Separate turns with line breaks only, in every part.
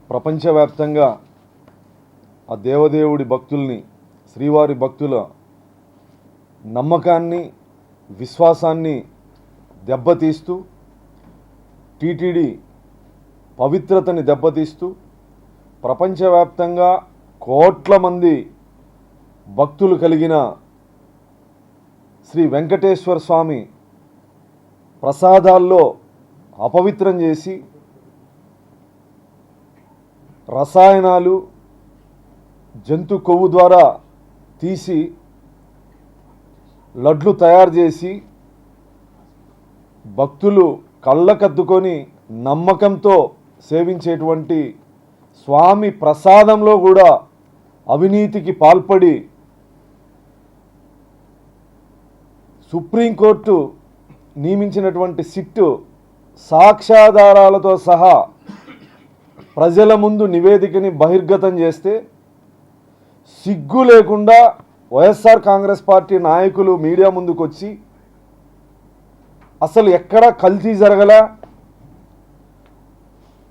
ప్రపంచవ్యాప్తంగా ఆ దేవదేవుడి భక్తుల్ని, శ్రీవారి భక్తుల నమ్మకాన్ని, విశ్వాసాన్ని దెబ్బతీస్తూ, టీటీడీ పవిత్రతని దెబ్బతీస్తూ, ప్రపంచవ్యాప్తంగా కోట్ల మంది భక్తులు కలిగిన శ్రీ వెంకటేశ్వర స్వామి ప్రసాదాల్లో అపవిత్రం చేసి రసాయనాలు, జంతు కొవ్వు ద్వారా తీసి లడ్లు తయారు చేసి భక్తులు కళ్ళకద్దుకొని నమ్మకంతో సేవించేటువంటి స్వామి ప్రసాదంలో కూడా అవినీతికి పాల్పడి సుప్రీంకోర్టు నియమించినటువంటి సిట్టు సాక్ష్యాధారాలతో సహా ప్రజల ముందు నివేదికని బహిర్గతం చేస్తే సిగ్గు లేకుండా వైఎస్ఆర్ కాంగ్రెస్ పార్టీ నాయకులు మీడియా ముందుకు వచ్చి అసలు ఎక్కడా కల్తీ జరగలా,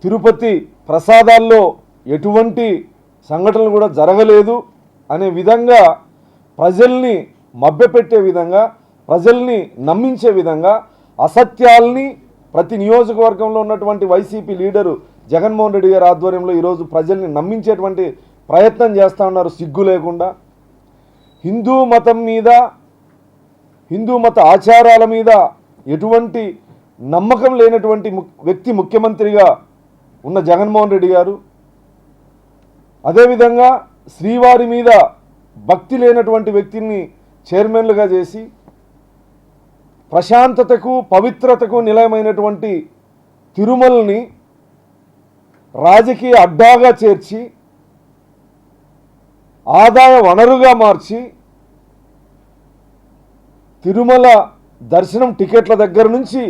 తిరుపతి ప్రసాదాల్లో ఎటువంటి సంఘటనలు కూడా జరగలేదు అనే విధంగా ప్రజల్ని మభ్యపెట్టే విధంగా, ప్రజల్ని నమ్మించే విధంగా అసత్యాల్ని ప్రతి నియోజకవర్గంలో ఉన్నటువంటి వైసీపీ లీడరు జగన్మోహన్ రెడ్డి గారి ఆధ్వర్యంలో ఈరోజు ప్రజల్ని నమ్మించేటువంటి ప్రయత్నం చేస్తూ ఉన్నారు సిగ్గు లేకుండా. హిందూ మతం మీద, హిందూ మత ఆచారాల మీద ఎటువంటి నమ్మకం లేనటువంటి వ్యక్తి ముఖ్యమంత్రిగా ఉన్న జగన్మోహన్ రెడ్డి గారు, అదేవిధంగా శ్రీవారి మీద భక్తి లేనటువంటి వ్యక్తిని చైర్మన్లుగా చేసి ప్రశాంతతకు, పవిత్రతకు నిలయమైనటువంటి తిరుమలని రాజకీయ అడ్డాగా చేర్చి ఆదాయ వనరుగా మార్చి తిరుమల దర్శనం టికెట్ల దగ్గర నుంచి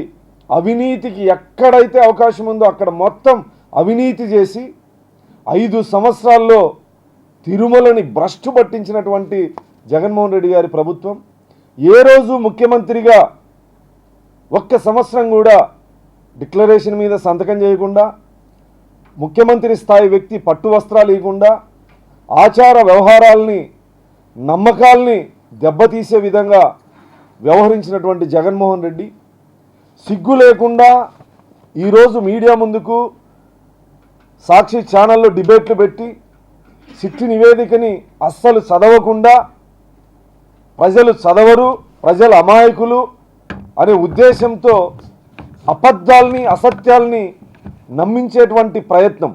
అవినీతికి ఎక్కడైతే అవకాశం ఉందో అక్కడ మొత్తం అవినీతి చేసి 5 సంవత్సరాల్లో తిరుమలని భ్రష్టు పట్టించినటువంటి జగన్మోహన్ రెడ్డి గారి ప్రభుత్వం ఏ రోజు ముఖ్యమంత్రిగా ఒక్క సంవత్సరం కూడా డిక్లరేషన్ మీద సంతకం చేయకుండా, ముఖ్యమంత్రి స్థాయి వ్యక్తి పట్టు వస్త్రాలు ఇవ్వకుండా, ఆచార వ్యవహారాల్ని, నమ్మకాల్ని దెబ్బతీసే విధంగా వ్యవహరించినటువంటి జగన్మోహన్ రెడ్డి సిగ్గు లేకుండా ఈరోజు మీడియా ముందుకు సాక్షి ఛానల్లో డిబేట్లు పెట్టి సిట్టి నివేదికని అస్సలు చదవకుండా ప్రజలు చదవరు, ప్రజల అమాయకులు అనే ఉద్దేశంతో అబద్ధాల్ని, అసత్యాల్ని నమ్మించేటువంటి ప్రయత్నం